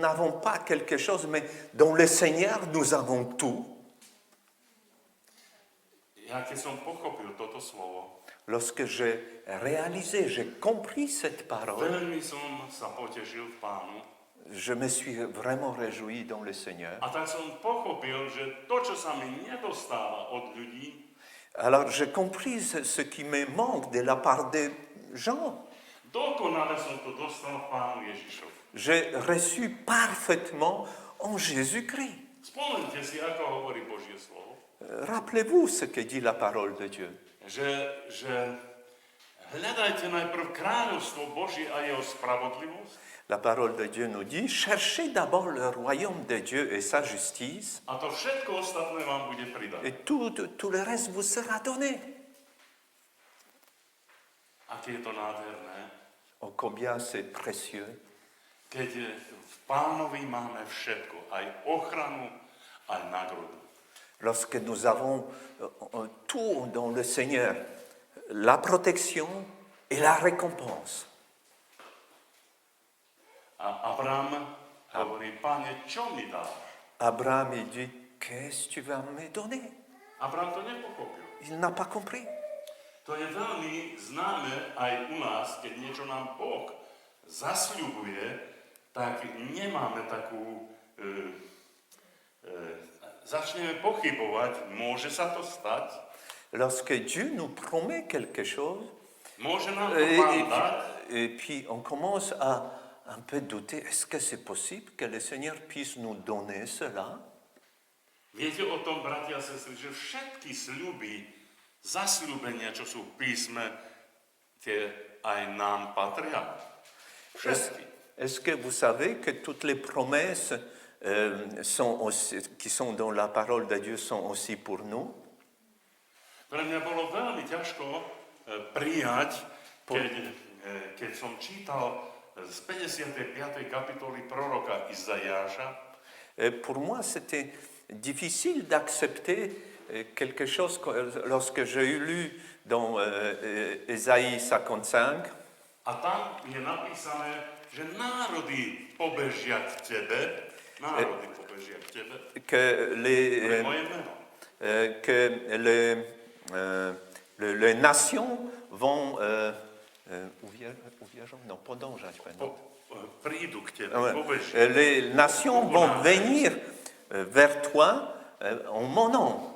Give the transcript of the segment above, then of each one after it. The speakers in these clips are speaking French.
n'avons pas quelque chose, mais dans le Seigneur, nous avons tout. Ja keď som pochopil toto slovo, Lorsque j'ai réalisé, j'ai compris cette parole, veľmi som sa potešil v Pánu. je me suis vraiment réjoui dans le Seigneur. A tak som pochopil, že to, čo sa mi nedostáva od ľudí, Alors j'ai compris ce qui me manque de la part des gens. dokonale som to dostal v Pánu Ježišovi. J'ai reçu parfaitement en Jésus-Christ. Spomeňte si, ako hovorí Božie slovo. Rappelez-vous ce que dit la parole de Dieu. Že hľadajte najprv kráľovstvo Božie a jeho spravodlivosť. La parole de Dieu nous dit, cherchez d'abord le royaume de Dieu et sa justice, A to všetko ostatné vám bude pridané. et tout le reste vous sera donné. Aké je to nádherné, Oh, combien c'est précieux. keď v Pánovi máme všetko, aj ochranu, aj nágrodu. Lorsque nous avons tout dans le Seigneur, la protection et la récompense. A Abraham hovorí, Pane, čo mi dáš? Abraham, il dit, qu'est-ce que tu vas me donner? Abraham to nepochopil. Il n'a pas compris. To je veľmi známe aj u nás, keď niečo nám Boh zasľubuje, tak nemáme takú... začneme pochybovať, môže sa to stať? Lorsque Dieu nous promet quelque chose, Môže nám to Pán dať? et puis on commence à un peu douter, est-ce que c'est possible que le Seigneur puisse nous donner cela? Viete o tom, bratia a sestry, že všetky sľuby, zasľúbenia, čo sú v písme, tie aj nám patria. Všetky. Est-ce que vous savez que toutes les promesses qui sont dans la parole de Dieu sont aussi pour nous? Pre mňa bolo veľmi ťažko prijať, keď som čítal z 55. kapitoly proroka Izaiáša. Pour moi, c'était difficile d'accepter quelque chose lorsque j'ai lu dans Ésaïe 55. A tam je napísané, že národy pobežia k tebe, Que pre moje meno. que les nations vont... non, Prídu k tebe, Ouais. pobežia. Les nations vont venir vers toi en mon nom.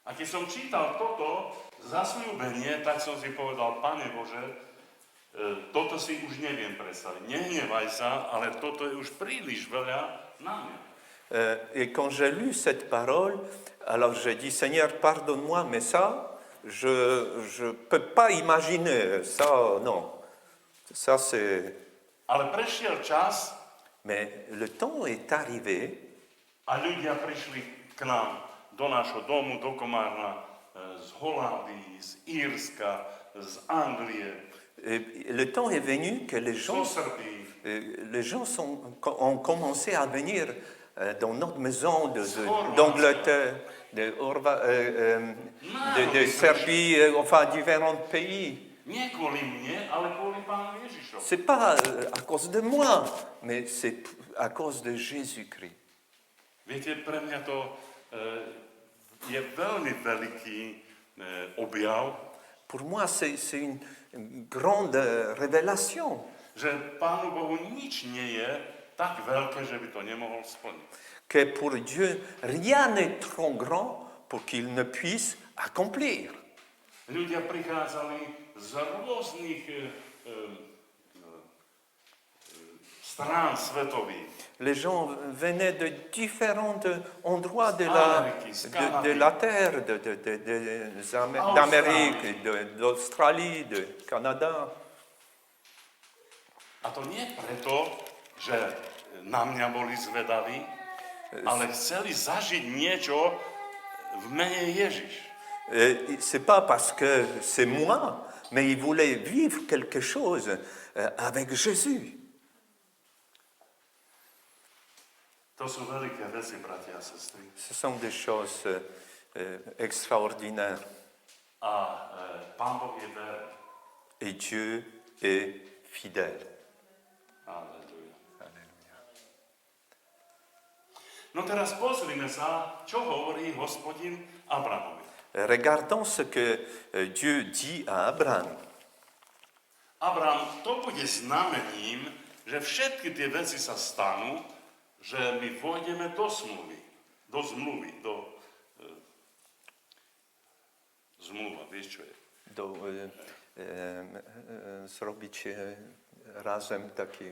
A keď som čítal toto zasľúbenie, tak som si povedal, Pane Bože, toto si už neviem predstaviť. Nehnevaj sa, ale toto je už príliš veľa na mňa. Et quand j'ai lu cette parole, alors j'ai dit, Seigneur, pardonne-moi, mais ça, je ne peux pas imaginer. Ça, non. Ça, c'est... Ale prešiel čas Mais le temps est arrivé a ľudia prišli k nám do nášho domu, do Komárna, z Holandii, z Írska, z Anglie, et le temps est venu que les zo gens, Srbii. ont commencé à venir dans notre maison d'Angleterre, de Serbie, enfin différents pays. Nie kvôli mne, ale kvôli Pánu Ježišovi. C'est pas à cause de moi, mais c'est à cause de Jésus-Christ. Viete, pre mňa to je veľmi veľký objav, Pour moi, c'est une grande révélation že Pánu Bohu nič nie je tak veľké, že by to nemohol splniť. que pour Dieu, rien n'est trop grand pour qu'il ne puisse accomplir. Ľudia prichádzali z rôznych strán svetových. Les gens venaient de différents endroits de la terre, d'Amérique, d'Australie, du Canada. A to nie preto, že na mňa boli zvedaví, ale chceli zažiť niečo v mene Ježiš. C'est pas parce que c'est moi, mais ils voulaient vivre quelque chose avec Jésus. To sú veľké veci, bratia a sestry. Ce sont des choses extraordinaires. A Pán Boh je verný. Et Dieu est fidèle. Aleluja. Alléluia. No teraz pozrime sa, čo hovorí Hospodin Abramovi. Regardons ce que Dieu dit à Abraham. Abram, to bude znamením, že všetky tie veci sa stanú, že my vôjdeme do zmluvy. Zmluva, vieš čo je? Zrobić razem taki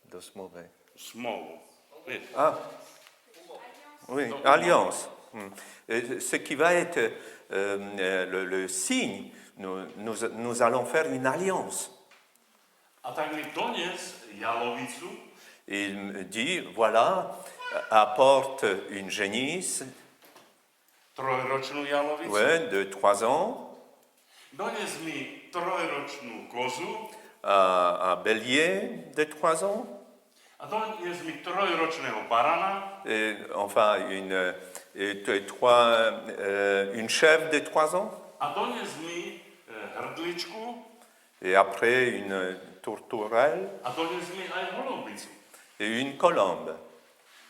do zmowy. Smlouvu. Vieš? Ah, oui, alliance. Ce qui va être le signe, nous allons faire une alliance. A tak mi donies jalovicu, Il me dit, voilà, apporte une génisse, trojročnú jalovicu, ouais, de 3 ans, donies mi trojročnú kozu un bélier de 3 ans, a donies mi trojročného barana enfin une chèvre de 3 ans, a donies mi hrdličku et après une tourterelle a donies mi aj holubicu. et une colombe.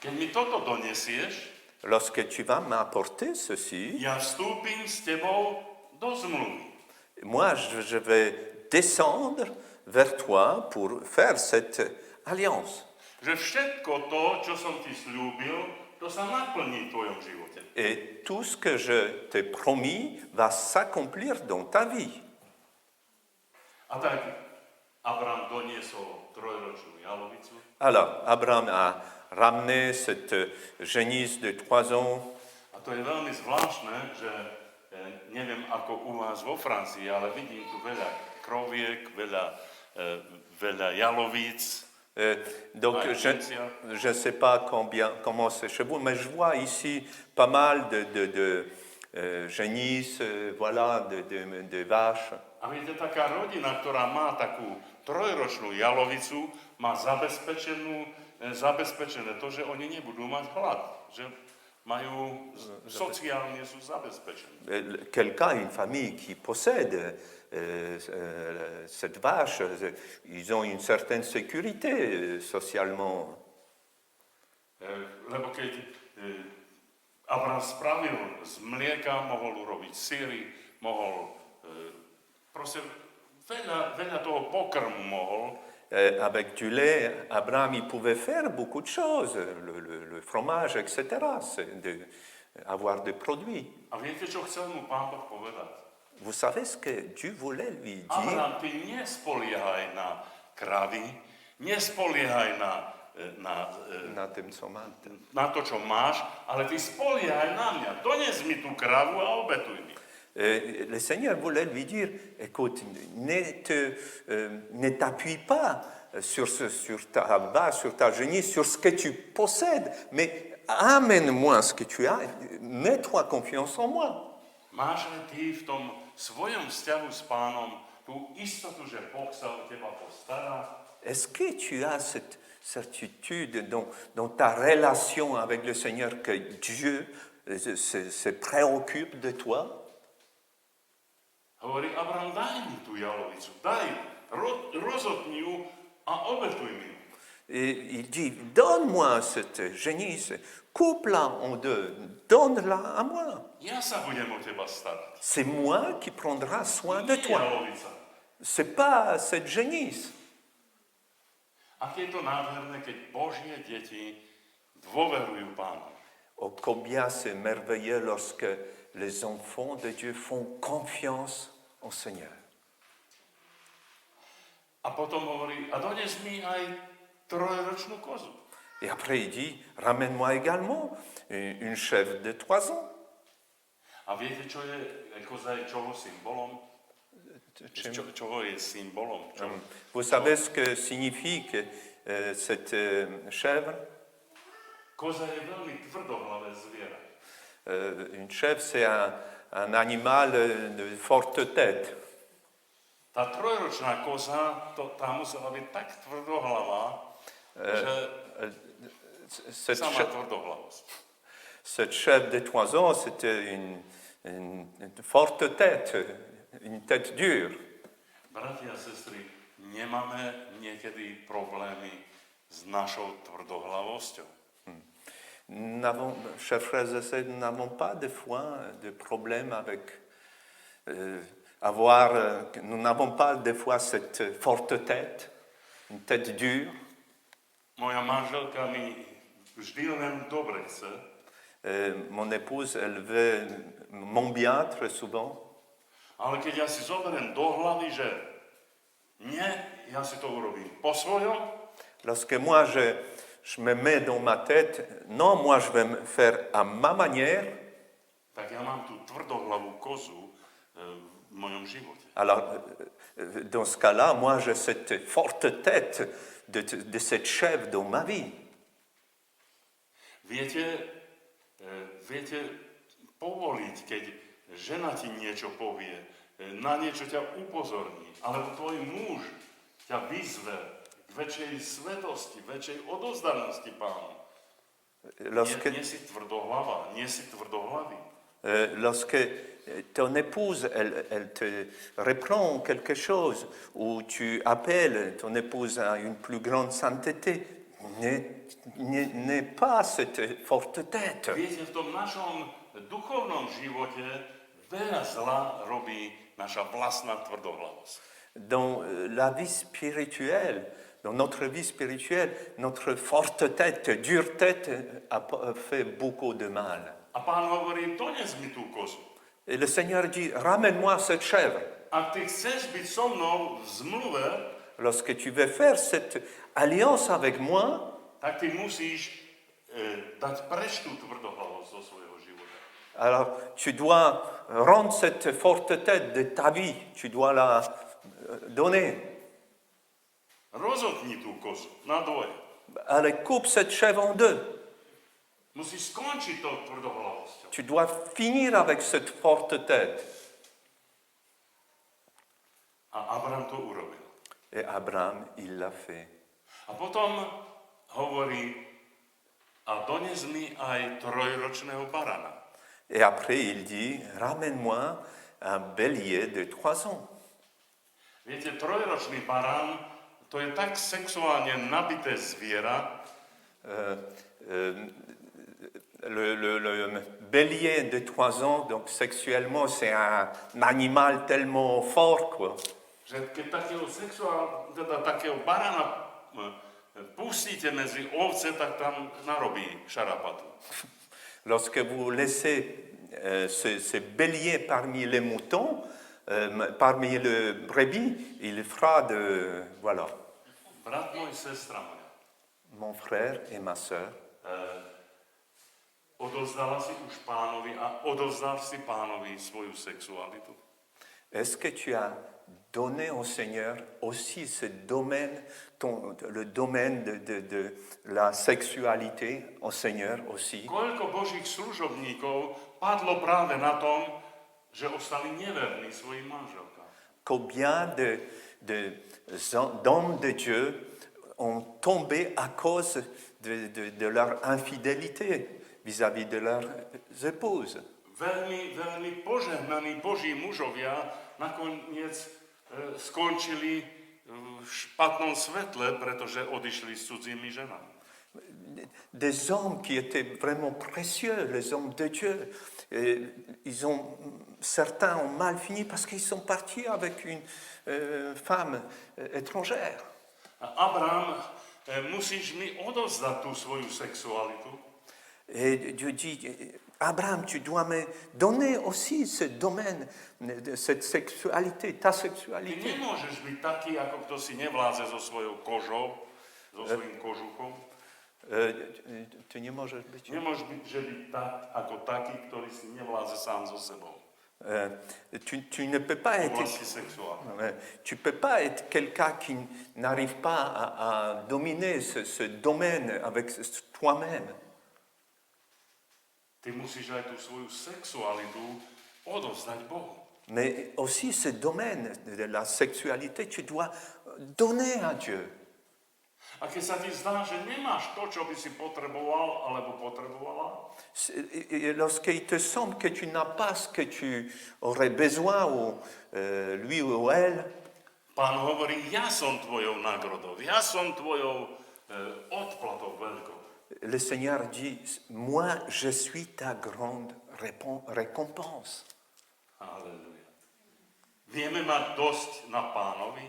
Keď mi toto donesieš, Lorsque tu vas m'apporter ceci, ja vstúpim s tebou do zmluvy. moi je vais descendre vers toi pour faire cette alliance. Že všetko to, čo som ti slúbil, to sa naplní v tvojom živote. Et tout ce que je t'ai promis va s'accomplir dans ta vie. A tak Abram doniesol trojročnú jalovicu Alors, Abraham a ramené cette génisse de 3 ans. a to je veľmi zvláštne, že neviem ako u vás vo Francii, ale vidím tu veľa kroviek, veľa jalovíc. Donc, je ne sais pas comment c'est chez vous, mais je vois ici pas mal de génisses, voilà, de vaches. A viete, taká rodina, ktorá má takú trojročnú jalovicu, má zabezpečené to, že oni nebudú mať hlad, že majú, sociálne sú zabezpečení. Quelqu'un, une famille qui possède cette vache, ils ont une certaine sécurité socialement. Lebo keď Abraham spravil z mlieka, mohol urobiť syry, mohol proste veľa toho pokrmu mohol. Avec du lait, Abraham, il pouvait faire beaucoup de choses, le fromage, etc., avoir des produits. A viete, čo chcel mu Pán Boh povedať? Vous savez ce que Dieu voulait lui dire? Abraham, ty nespoliehaj na kravy, nespoliehaj na to, čo máš, ale ty spoliehaj na mňa. Dones mi tú kravu a obetuj mi. Le Seigneur voulait lui dire, écoute, ne t'appuie pas sur ta vache, sur ta génisse, sur ce que tu possèdes, mais amène-moi ce que tu as, mets-toi confiance en moi. Máš aj ty v tom svojom vzťahu s Pánom tú istotu, že Boh sa o teba postará? Est-ce que tu as cette certitude dans ta relation avec le Seigneur que Dieu se préoccupe de toi? Hovorí, Abraham, daj mi tú jalovicu, rozhodni ju a obetuj mi ju. Et il dit, donne-moi cette génisse, coupe-la en deux, donne-la à moi. Ja sa budem o teba starať. C'est moi qui prendra soin de Nie toi. jalovica. C'est pas cette génisse. Aké je to nádherné, keď Božie deti dôverujú Pánu. Oh, combien c'est merveilleux lorsque les enfants de Dieu font confiance au Seigneur. A potom hovorí, a dones mi aj trojročnú kozu. Et après il dit, ramène-moi également une chèvre de 3 ans. A viete, čo je koza je čoho symbolom? Čoho je symbolom? Vous savez ce que signifie cette chèvre? Koza je veľmi tvrdohlavé zviera. Une chèvre, c'est un animal de forte tête. Tá trojročná koza, tá musela byť tak tvrdohlavá, že sama tvrdohlavosť. Cette chèvre de 3 ans, c'était une forte tête, une tête dure. Bratia a sestry, nemáme niekedy problémy s našou tvrdohlavosťou. Chers frères et sœurs, nous n'avons pas de fois de problème avec nous n'avons pas des fois cette forte tête, une tête dure. Moja manželka mi vždy len dobre chce, Mon épouse, elle veut mon bien très souvent. ale keď ja si zoberiem do hlavy, že nie, ja si to urobím po svojom, Lorsque moi je me mets dans ma tête, non, moi je vais me faire à ma manière, tak ja mám tú tvrdohlavú kozu v mojom živote. alors dans ce cas-là, moi j'ai cette forte tête de cette chèvre dans ma vie. Viete povoliť, keď žena ti niečo povie, na niečo ťa upozorní, alebo tvoj muž ťa vyzve k väčšej svetosti, väčšej odovzdanosti Pánu. Nie si tvrdohlava, nie si tvrdohlavý. Lorsque ton épouse, elle te reprend quelque chose, ou tu appelles ton épouse à une plus grande sainteté, n'aie pas cette forte tête. Viete, v tom našom duchovnom živote veľa zla robí naša vlastná tvrdohlavosť. Dans la vie spirituelle, dans notre vie spirituelle, notre forte tête, dure tête a fait beaucoup de mal. A Pán hovorí, dones mi tú kozu. Et le Seigneur dit, ramène-moi cette chèvre. Ak ty chceš byť so mnou v zmluve, Lorsque tu veux faire cette alliance avec moi, tak ty musíš dať preč tú tvrdohlavosť zo svojho života. alors tu dois rendre cette forte tête de ta vie, tu dois la donner. Rozotni tú kozu na dvoje. Allez, coupe cette chèvre en deux. Musíš skončiť tou tvrdohlavosťou. Tu dois finir avec cette forte tête. A Abraham to urobil. Et Abraham, il l'a fait. A potom hovorí, a dones mi aj trojročného barana. Et après, il dit, ramène-moi un bélier de 3 ans. Viete, trojročný barán, to je tak sexuálne nabité zviera, Le bélier de 3 ans, donc sexuellement, c'est un animal tellement fort, quoi. že keď takého barána pustíte medzi ovce, tak tam narobí šarapatu. Lorsque vous laissez ce bélier parmi les moutons, parmi les brebis, il fera de... Voilà. Brat môj, sestra moja, Mon frère et ma sœur, odovzdala si už Pánovi a odovzdal si Pánovi svoju sexualitu? est-ce que tu as donné au Seigneur aussi ce domaine, le domaine de la sexualité au Seigneur aussi? Koľko Božích služobníkov padlo práve na tom, že ostali neverní svojim manželkám? Combien d'hommes de Dieu ont tombé à cause de leur infidélité vis-à-vis de leurs épouses. Veľmi požehnaní Boží mužovia nakoniec skončili v špatnom svetle, pretože odišli s cudzími ženami. Des hommes qui étaient vraiment précieux, les hommes de Dieu, certains ont mal fini parce qu'ils sont partis avec une femme étrangère. Abraham, musíš mi odovzdať tú svoju sexualitu. Et Dieu dit, Abraham, tu dois me donner aussi ce domaine, de cette sexualité, ta Ty sexualité. nemôžeš byť taký, ako kto si nevládze so svojou kožou, so svojím kožuchom. Tu nie możesz być. Nemôžeš byť, že byť tak, ako taký, ktorý si nevládze sám so sebou. Tu ne peux pas V être, oblasti sexuálnej. tu peux pas être quelqu'un qui n'arrive pas à dominer ce domaine avec toi-même. Ty musíš aj tú svoju sexualitu odovzdať Bohu. Mais aussi ce domaine de la sexualité, tu dois donner à Dieu. A keď sa ti zdá, že nemáš to, čo by si potreboval alebo potrebovala, Et lorsqu'il te semble que tu n'as pas ce que tu aurais besoin, ou lui ou elle, Pán hovorí, ja som tvojou nágrodou, ja som tvojou odplatou veľkou. le Seigneur dit, moi je suis ta grande récompense. Halleluja. Vieme mať dosť na Pánovi?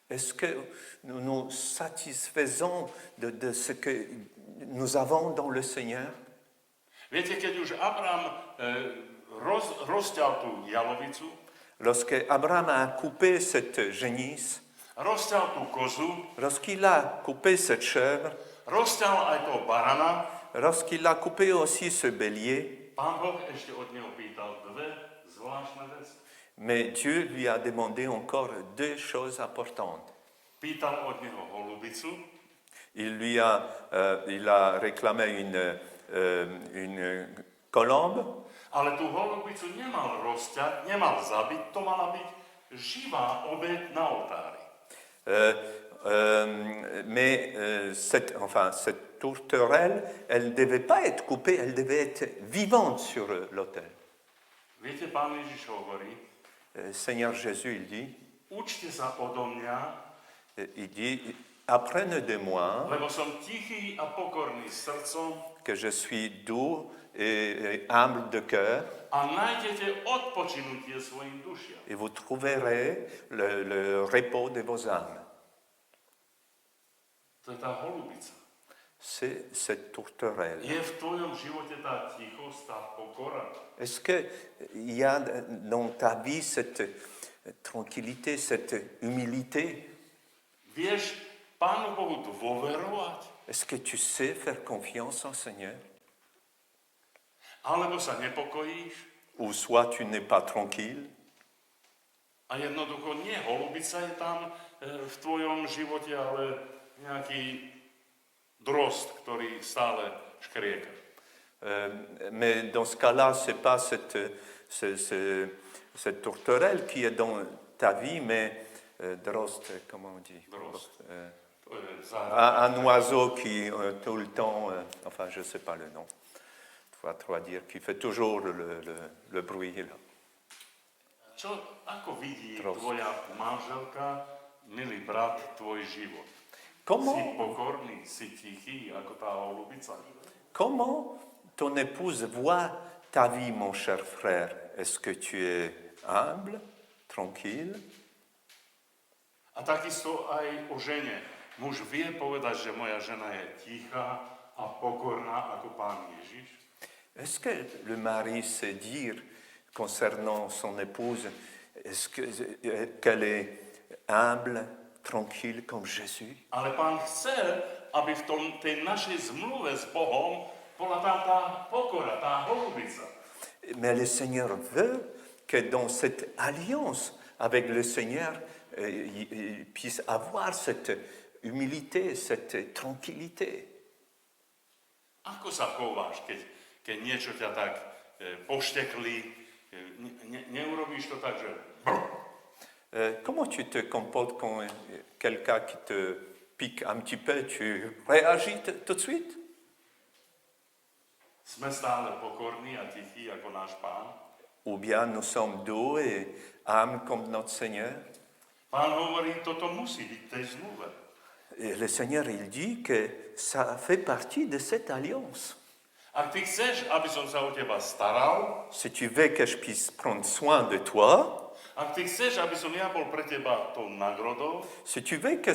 Est-ce que nous nous satisfaisons de ce que nous avons dans le Seigneur? Viete, keď už Abraham rozťal tú jalovicu, Lorsque Abraham a coupé cette génisse, rozťal tú kozu, lorsqu'il a coupé cette chèvre, rozťal aj toho barana, lorsqu'il a coupé aussi ce bélier, Pán Boh ešte od neho pýtal dve zvláštne veci. mais Dieu lui a demandé encore deux choses importantes. Pýtal od neho holubicu, Il a réclamé une colombe, ale tú holubicu nemal rozťať, nemal zabiť, to mala byť živá obeť na oltári. mais cette tourterelle, elle ne devait pas être coupée, elle devait être vivante sur l'autel. Viete, Pán Ježiš hovorí, Seigneur Jésus, il dit, učte sa odo mňa, apprenez de moi lebo som tichý a pokorný srdcom que je suis doux et humble de cœur, a nájdete odpočinutie svojim dušiam. et vous trouverez le repos de vos âmes. To je tá holubica. C'est cette tourterelle. Je v tvojom živote tá tichosť, tá pokora? Est-ce qu'il y a dans ta vie cette tranquillité, cette humilité? Vieš Pánu Bohu dôverovať? Est-ce que tu sais faire confiance au Seigneur? Alebo sa nepokojíš Ou soit tu n'es pas tranquille, a jednoducho nie holubica je tam v tvojom živote, ale nejaký drost, ktorý stále škrieka. mais dans ce cas-là, ce n'est pas cette tourterelle qui est dans ta vie, mais drost, comment on dit? Drost. Un oiseau qui tout le temps, enfin je ne sais pas le nom, il faut dire, qui fait toujours le bruit. Là. Ako vidí Drost. tvoja manželka, milý brat, tvoj život? Si Comment, pokorný, si tichý, ako tá holubica? comment ton épouse voit ta vie, mon cher frère? Est-ce que tu es humble, tranquille? A takisto aj o žene. Muž vie povedať, že moja žena je tichá a pokorná ako Pán Ježiš? Est-ce que le mari sait dire concernant son épouse, qu'elle est humble, tranquille comme Jésus? Ale Pán chce, aby v tej našej zmluve s Bohom bola tam tá pokora, tá holubica. Mais le Seigneur veut que dans cette alliance avec le Seigneur, il puisse avoir cette humilité, cette tranquillité. Ako sa chováš, keď niečo ťa tak pošteklí, neurobíš to tak, že Comment tu te comportes quand quelqu'un qui te pique un petit peu, tu réagis tout de suite? sme stále pokorní a tichí ako náš Pán? Ou bien nous sommes doux et humbles comme notre Seigneur? Pán hovorí, toto musí byť v tej zmluve. Et le Seigneur, il dit que ça fait partie de cette alliance. Ak ty chceš, aby som sa o teba staral, Si tu veux que je puisse prendre soin de toi, ak ty chceš, aby som ja bol pre teba tou nagrodou, si tu veux que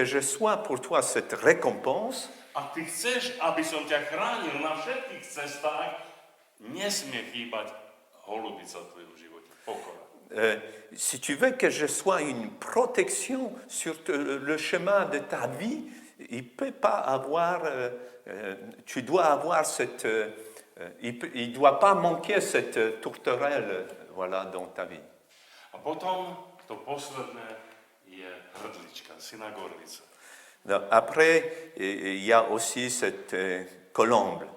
je sois pour toi cette récompense, ak ty chceš, aby som ťa chránil na všetkých cestách, nesmie chýbať holubica v tvojom živote, pokora. si tu veux que je sois une protection sur le chemin de ta vie, il peut pas avoir, tu dois avoir cette, il doit pas manquer cette tourterelle, voilà, dans ta vie. A potom to posledné je hrdlička, synagorlica. Donc, après, il y a aussi cette colombe.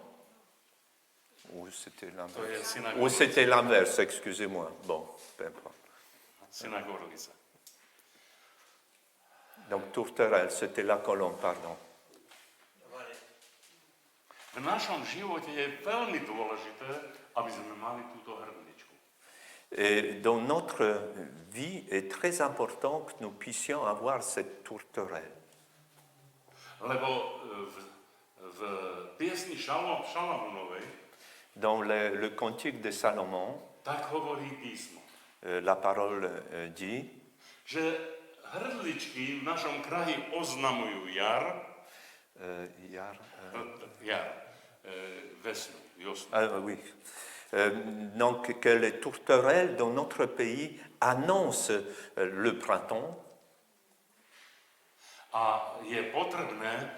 Ou c'était To l'inverse. je Ou synagorlica. c'était l'inverse, excusez-moi. Bon, peu importe. Synagorlica. Donc tourterelle, c'était la colombe, pardon. V našom živote je veľmi dôležité, aby sme mali túto hrdličku. Et dans notre vie, est très important que nous puissions avoir cette tourterelle. Lebo v v piesni Šalamúnovej, Dans le cantique de Salomon, tak hovorí písmo, la parole dit že hrdličky v našom kraji oznamujú jar, vesnu, josnu. oui. Donc que les tourterelles dans notre pays annoncent le printemps. A je potrebné,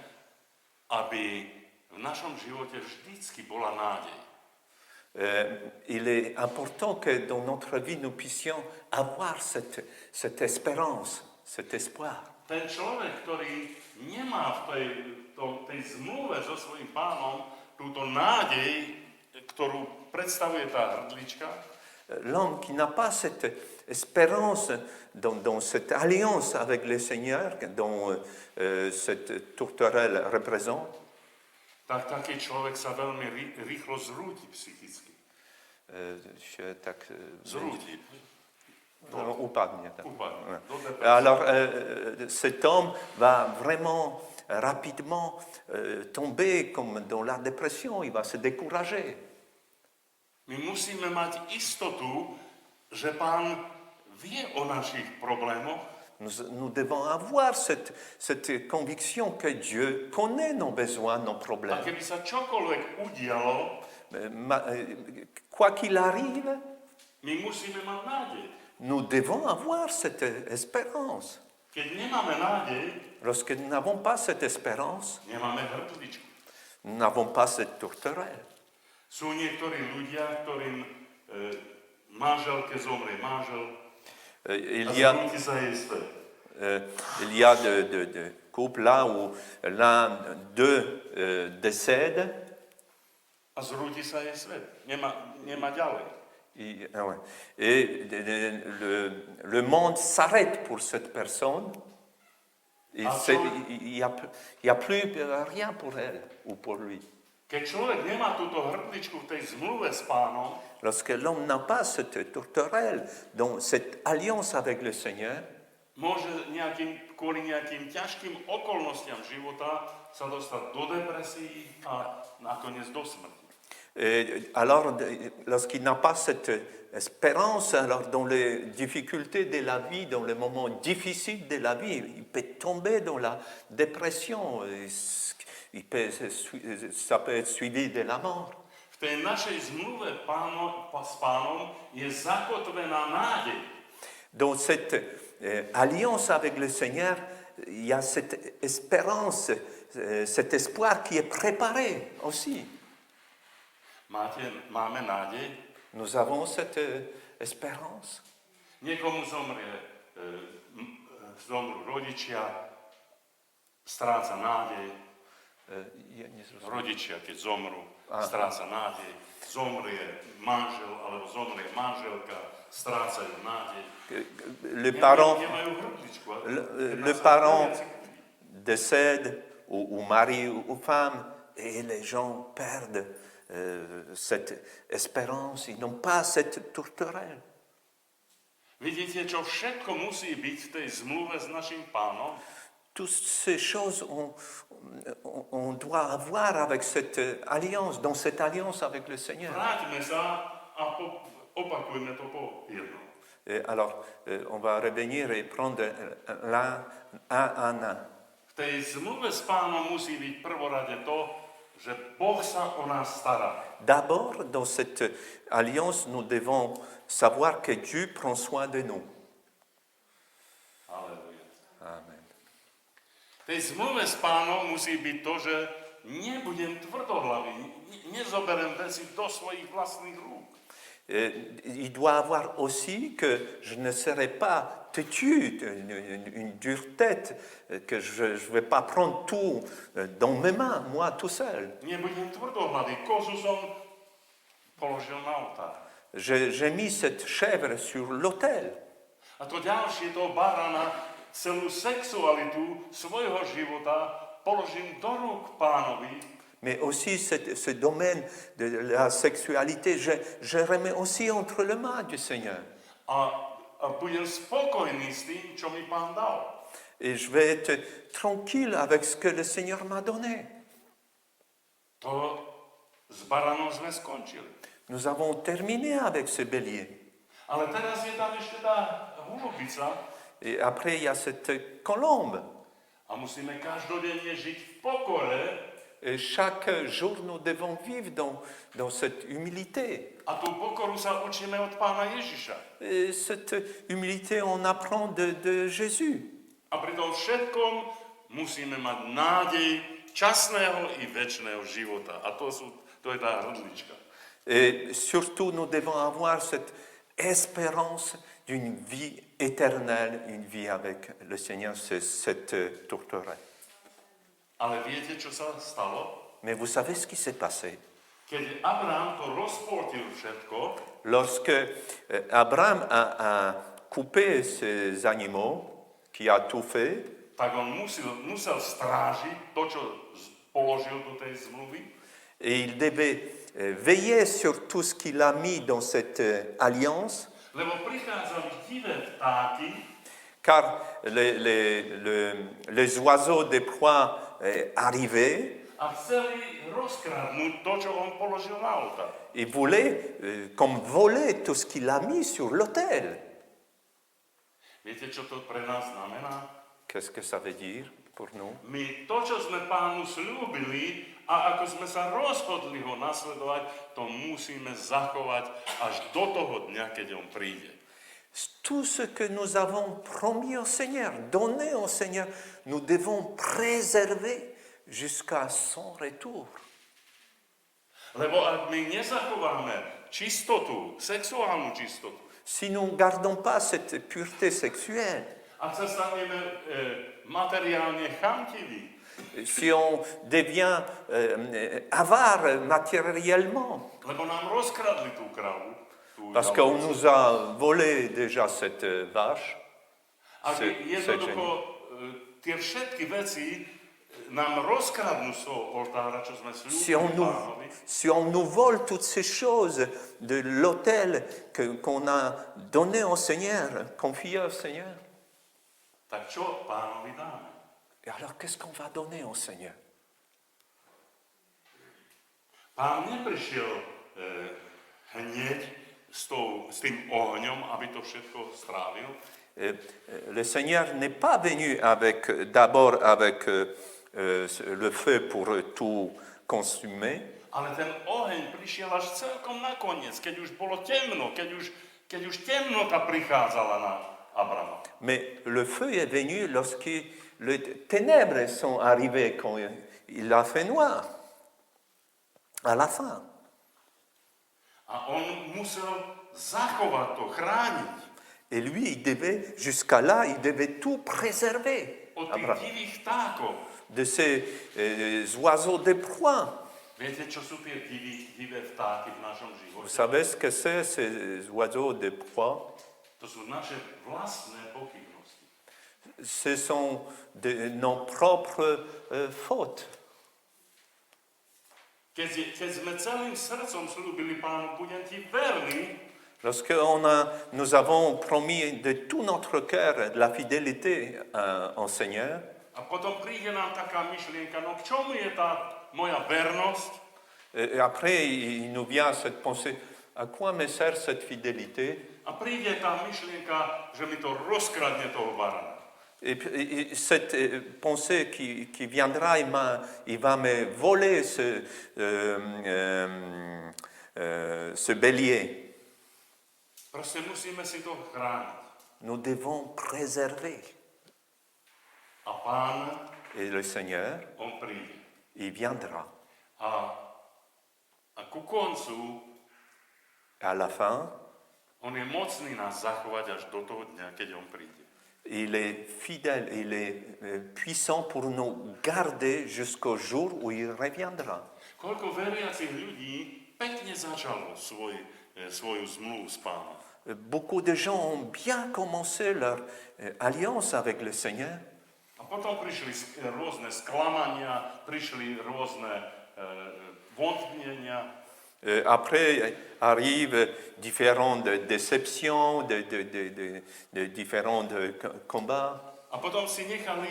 aby v našom živote vždycky bola nádej. Il est important que dans notre vie, nous puissions avoir cette espérance, cet espoir. Ten človek, ktorý nemá v tej zmluve so svojím pánom túto nádej, ktorú predstavuje tá hrdlička, L'homme qui n'a pas cette espérance dans cette alliance avec le Seigneur, dont cette tourterelle représente, tak taký človek sa veľmi rýchlo zrúti psychicky. Zrúti. Upadne. Upadne. Alors, cet homme va vraiment rapidement tomber comme dans la dépression, il va se décourager. My musíme mať istotu, že Pán vie o našich problémoch. Nous devons avoir cette conviction que Dieu connaît nos besoins, nos A problèmes. keby sa čokoľvek udialo, Quoi qu'il arrive, my musíme mať nádej. nous devons avoir cette espérance. Keď nemáme nádej, Lorsque nous n'avons pas cette espérance, nemáme hrdličku. nous n'avons pas cette tourterelle. Sú niektorí ľudia, ktorým manželke zomrie manžel Il a y a, zrúti sa jej svet. il y a de couples là où l'un d'eux décède. A zrúti sa jej svet. Nemá ďalej. Ouais. Et le monde s'arrête pour cette personne. Il n'y a plus rien pour elle ou pour lui. Keď človek nemá túto hrdličku v tej zmluve s Pánom, Lorsque l'homme n'a pas cette tourterelle, donc cette alliance avec le Seigneur, môže kvôli nejakým ťažkým okolnostiam života sa dostať do depresií a nakoniec do smrti. alors lorsqu'il n'a pas cette espérance, alors dans les difficultés de la vie, dans les moments difficiles de la vie, il peut tomber dans la dépression, ça peut être suivi de la mort. V tej našej zmluve s Pánom je zakotvená nádej. Dans cette alliance avec le Seigneur, il y a cette espérance, cet espoir qui est préparé aussi. Máme nádej? Nous avons cette espérance. Niekomu zomrú rodičia, stráca nádej. Rodičia, keď zomrú, stráca nádej. Zomrie manžel alebo zomrie manželka, strácajú nádej. Le parent, Nemajú hrdličku. le parent décède, ou mari ou femme, et les gens perdent cette espérance, ils n'ont pas cette tourterelle. Vidíte, čo všetko musí byť v tej zmluve s našim Pánom? Toutes ces choses, on doit avoir avec cette alliance, dans cette alliance avec le Seigneur. Vráťme sa a opakujme to po jednom. Et alors, on va revenir et prendre l'un à un. V tej zmluve s Pánom musí byť prvorade to, že Boh sa o nás stará. D'abord, dans cette alliance, nous devons savoir que Dieu prend soin de nous. Halleluja. Amen. V tej zmluve s Pánom musí byť to, že nebudem tvrdohlavý, nezoberem veci do svojich vlastných rúk. Il doit avoir aussi que je ne serai pas têtu, une dure tête, que je ne vais pas prendre tout dans mes mains, moi tout seul. Nebudem tvrdohlavý, kozu som položil na oltár. J'ai mis cette chèvre sur l'autel. A to ďalšie, toho barana, celú sexualitu svojho života položím do rúk Pánovi. Mais aussi ce domaine de la sexualité, je remets aussi entre les mains du Seigneur. A budem spokojný s tým, čo mi Pán dal. Et je vais être tranquille avec ce que le Seigneur m'a donné. To s baranom sme skončili. Nous avons terminé avec ce bélier. Ale teraz je tam ešte tá holubica Et après, il y a cette colombe. a musíme každodenne žiť v pokore. Et chaque jour, nous devons vivre dans cette humilité. A tú pokoru sa učíme od Pána Ježiša. Et cette humilité, on apprend de Jésus. A pri tom všetkom musíme mať nádej časného i večného života. A to je tá hrdlička. Et surtout, nous devons avoir cette espérance d'une vie éternelle, une vie avec le Seigneur, c'est cette tourterelle. Ale viete, čo sa stalo? Mais vous savez ce qui s'est passé? Keď Abraham to rozpoltil všetko, Lorsque Abraham a coupé ces animaux, qui a tout fait, tak on musel strážiť to, čo položil do tej zmluvy. et il devait veiller sur tout ce qu'il a mis dans cette alliance, Lebo prichádzali divé vtáky car les oiseaux des proies arrivaient. a chceli rozkradnúť to, čo on položil na oltár. Il voulait comme voler tout ce qu'il a mis sur l'autel. Viete, čo to pre nás znamená? Qu'est-ce que ça veut dire pour nous? My to, čo sme Pánu sľúbili a ako sme sa rozhodli ho nasledovať, to musíme zachovať až do toho dňa, keď on príde. Tout ce que nous avons promis au Seigneur, donné au Seigneur, nous devons préserver jusqu'à son retour. Lebo ak my nezachováme čistotu, sexuálnu čistotu, Si nous ne gardons pas cette pureté sexuelle, ak sa staneme materiálne chamtiví, si on devient avare matériellement, lebo nám rozkradli tú kravu, parce qu'on nous a volé déjà cette vache, ak jednoducho tie všetky veci nám rozkradnú z toho oltára, čo sme si on, slúbili nous, Pánovi, si on nous vole toutes ces choses de l'autel qu'on a donné au Seigneur, confié au Seigneur, tak čo Pánovi dáme? et alors qu'est-ce qu'on va donner au Seigneur? Pán neprišiel hneď s tým ohňom, aby to všetko strávil, Le Seigneur n'est pas venu d'abord avec le feu pour tout consumer, ale ten oheň prišiel až celkom nakoniec, keď už bolo temno, keď už temnota prichádzala na Abrama. mais le feu est venu lorsque les ténèbres sont arrivées, quand il a fait noir, à la fin. A on musel zachovať to, chrániť Et lui, jusqu'à là, il devait tout préserver. od tých Abraham. divých vtákov. De ces oiseaux de proie. Viete, čo sú tie divé vtáky v našom Vous živote? savez ce que c'est, ces oiseaux de proie? To sú naše vlastné pochybnosti. Ce sont nos propres fautes. Keď sme celým srdcom slúbili Pánu, budem ti verný, Lorsque nous avons promis de tout notre cœur de la fidélité au Seigneur, a potom príde nám taká myšlienka, no k čomu je tá moja vernosť? et après il nous vient cette pensée, à quoi me sert cette fidélité? A príde tá myšlienka, že mi to rozkradne toho barana. Et cette pensée qui viendra, il va me voler ce bélier. Proste musíme si to chrániť. Nous devons préserver. A Pán, Et le Seigneur, on príde. il viendra. A ku koncu, À la fin, on je mocný nás zachovať až do toho dňa, keď on príde. il est fidèle, il est puissant pour nous garder jusqu'au jour où il reviendra. Koľko veriacich ľudí pekne začalo svoju zmluvu s Pánom. Beaucoup de gens ont bien commencé leur alliance avec le Seigneur. A potom prišli rôzne sklamania, prišli rôzne vontnenia. Après arrivent différentes déceptions, différents combats. A potom si nechali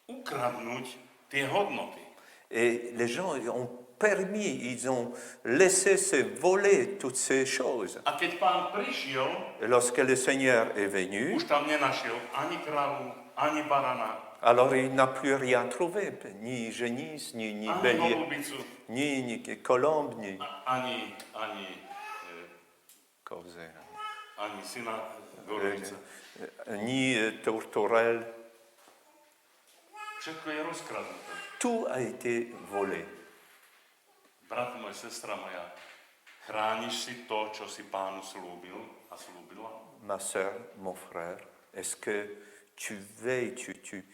ukradnúť tie hodnoty. Et les gens ont permis, ils ont laissé se voler toutes ces choses. A keď Pán prišiel, Et lorsque le Seigneur est venu, už tam nenašiel ani kravu, ani barana, alors il n'a plus rien trouvé, ni génisse, ni ani bélier, holubicu, ni colombe, ni ani causer, syna gorovice. ni tourterelle. Všetko je rozkradnuté. Tout a été volé. Brat môj, sestra moja, chrániš si to, čo si Pánu slúbil a slúbila? Ma sœur, mon frère, est-ce que tu veilles, tu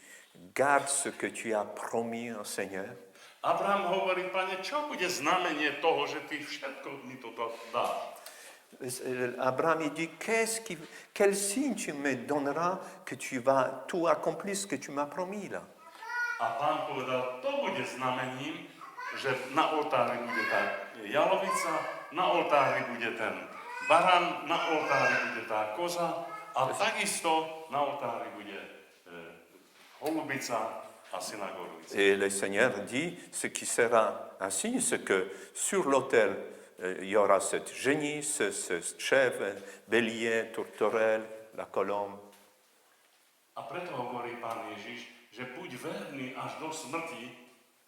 gardes ce que tu as promis au Seigneur? Abraham hovorí, Pane, čo bude znamenie toho, že ty všetko mi toto dáš? Abraham il dit, quel signe tu me donneras que tu vas tout accomplir ce que tu m'as promis là? A Pán povedal, to bude znamením, že na oltári bude tá jalovica, na oltári bude ten barán, na oltári bude tá koza a takisto na oltári bude holubica a syna gorovice. Et le Seigneur dit, ce qui sera un signe, c'est que sur l'autel, il y aura cette génisse, ce chèvre, bélier, tourterelle, la colombe. A preto hovorí Pán Ježiš, že buď verný až do smrti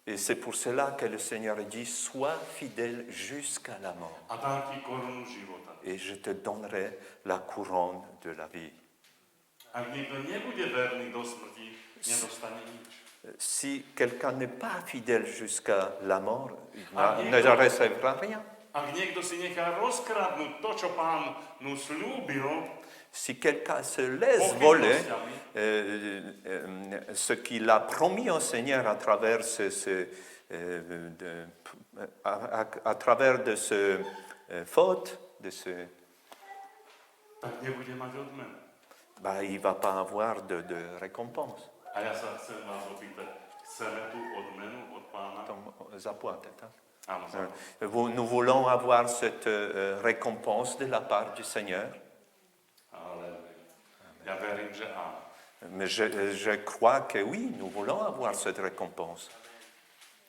Et c'est pour cela que le Seigneur dit, sois fidèle jusqu'à la mort. a dám ti korunu života. Et je te donnerai la couronne de la vie. Ak niekto nebude verný do smrti, nedostane nič. Si quelqu'un n'est pas fidèle jusqu'à la mort, il Ah, ne recevra rien. Ak niekto si nechá rozkradnúť to, čo Pánu slúbil, Si quelqu'un se laisse voler ce qu'il a promis au Seigneur à travers à travers de ce faute, de ce, tak nebude mať odmenu. bah, il ne va pas avoir de récompense. A ja sa chcem vás opýtať, chceme tú odmenu od Pána? Áno, za to. Nous voulons avoir cette récompense de la part du Seigneur. Ale ja verím, že áno. Mais je crois que oui, nous voulons avoir cette récompense.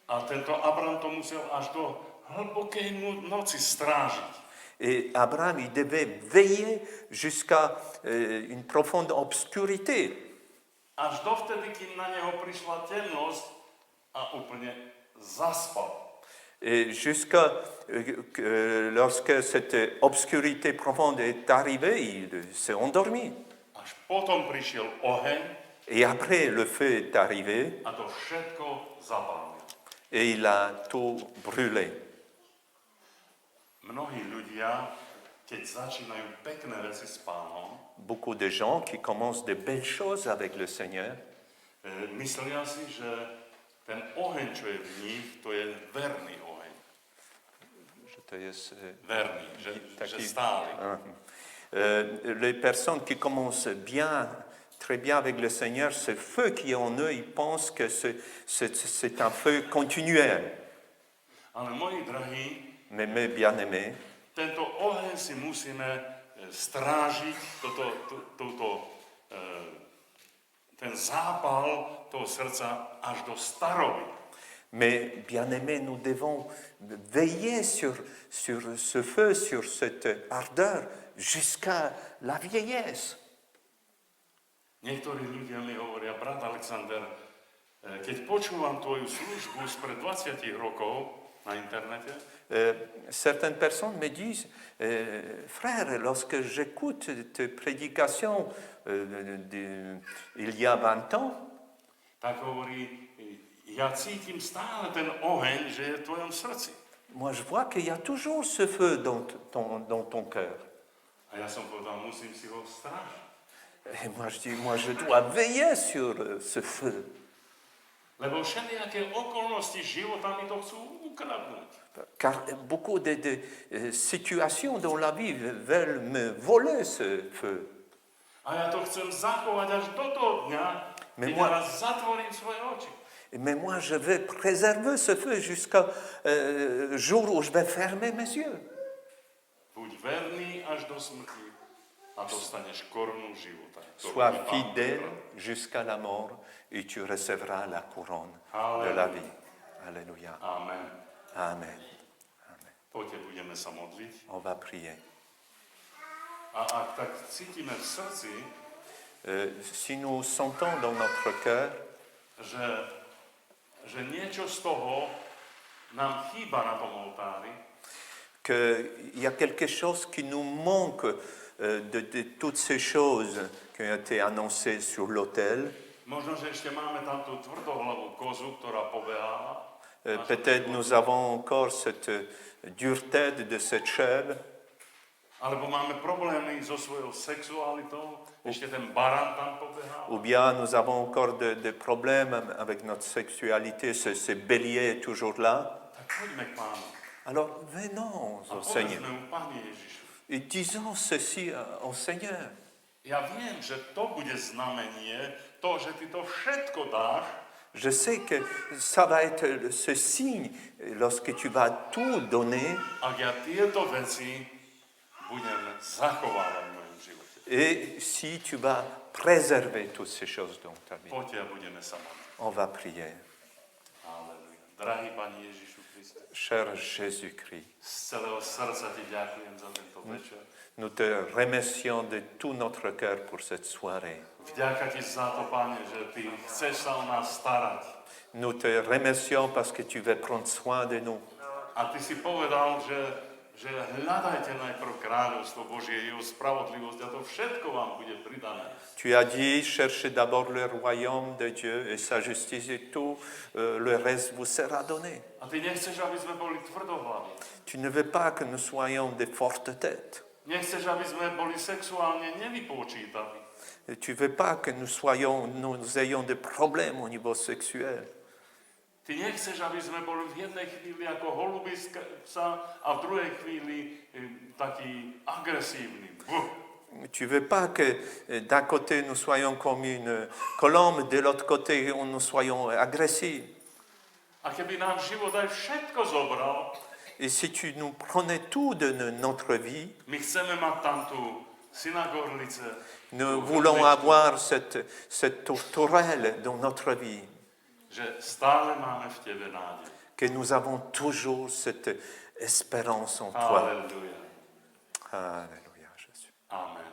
A tento Abram to musel až do hlbokej noci strážiť. Et Abraham, il devait veiller jusqu'à une profonde obscurité. Až dovtedy, kým na neho prišla temnosť a úplne zaspal. Et jusqu'à lorsque cette obscurité profonde est arrivée, il s'est endormi. Až potom prišiel oheň Et après, le feu est arrivé a to všetko zapálil. et il a tout brûlé. Mnohí ľudia, keď začínajú pekné veci s Pánom, Beaucoup de gens qui commencent de belles choses avec le Seigneur, myslia si, že ten oheň, čo je v nich, to je verný oheň. Verný, že stály. Les personnes qui commencent bien, très bien avec le Seigneur, ce feu qui est en eux, ils pensent que c'est un feu continuel. Ale moji drahí, Mais mes bien-aimés, tento oheň si musíme strážiť, ten zápal toho srdca až do staroby. mais bien-aimés, nous devons veiller sur ce feu, sur cette ardeur, jusqu'à la vieillesse. Niektorí ľudia mi hovoria, brat Alexander, keď počúvam tvoju službu spred 20 rokov na internete, Certaines personnes me disent, frère, lorsque j'écoute tes prédications il y a 20 ans, tak hovorí, ja cítim stále ten oheň, že je v tvojom srdci. moi je vois qu'il y a toujours ce feu dans ton cœur. A ja som povedal, musím si ho strážiť. Et moi je dis, moi je dois veiller sur ce feu. Lebo všelijaké okolnosti života mi to chcú ukradnúť. Car beaucoup de situations dans la vie veulent me voler ce feu. A ja to chcem zachovať až do toho dňa, keď raz zatvorím svoje oči. Mais moi, je vais préserver ce feu jusqu'au jour où je vais fermer mes yeux. Buď verný až do smrti a dostaneš korunu života. Sois fidèle jusqu'à la mort et tu recevras la couronne de la vie. Alléluia. Amen. Amen. Poďte, budeme sa modliť. On va prier. A ak tak cítime v srdci, Si nous sentons dans notre cœur že niečo z toho nám chýba na tom oltári, qu'il y a quelque chose qui nous manque de toutes ces choses qui ont été annoncées sur l'autel. možno, že ešte máme tam tú tvrdohlavú kozu, ktorá pobeháva. Peut-être nous avons encore cette dureté de cette chèvre. Alebo máme problémy so svojou sexualitou, ešte ten barán tam pobeháva. Ou bien nous avons encore des problèmes avec notre sexualité, ce bélier est toujours là. Tak poďme k Pánu. Alors venons A au Seigneur povedzme mu, Pane Ježišu, et disons ceci au Seigneur. ja viem, že to bude znamenie, to, že ty to všetko dáš, Je sais que ça va être ce signe lorsque tu vas tout donner ak ja tieto veci budem zachovávať v mojom živote. et si tu vas préserver toutes ces choses dans ta vie. Poďte a budeme sa modliť. On va prier. Halleluja. Drahý Pane Ježišu Kriste, Cher Jésus-Christ, z celého srdca ti ďakujem za tento večer. nous te remercions de tout notre cœur pour cette soirée. Vďaka ti za to, Pane, že ty chceš sa o nás starať. Nous te remercions parce que tu veux prendre soin de nous. A ty si povedal, že hľadajte najprv kráľovstvo Božie, jeho spravodlivosť a to všetko vám bude pridané. Tu as dit, cherchez d'abord le royaume de Dieu et sa justice et tout, le reste vous sera donné. A ty nechceš, aby sme boli tvrdohlaví. Tu ne veux pas que nous soyons des fortes têtes. Nechceš, aby sme boli sexuálne nevypočítaví. Et tu ne veux pas que nous ayons des problèmes au niveau sexuel. Ty nechceš, aby sme boli v jednej chvíli ako holubiska a v druhej chvíli taký agresívny. Tu ne veux pas que d'un côté nous soyons comme une colombe, de l'autre côté nous soyons agressifs. A keby nám život aj všetko zobral, Et si tu nous prenais tout de notre vie, my chceme mať tam tú synagorlice, nous voulons avoir cette tourterelle dans notre vie, že stále máme v tebe nádej. que nous avons toujours cette espérance en toi. Halleluja. Alléluia, Jésus. Amen.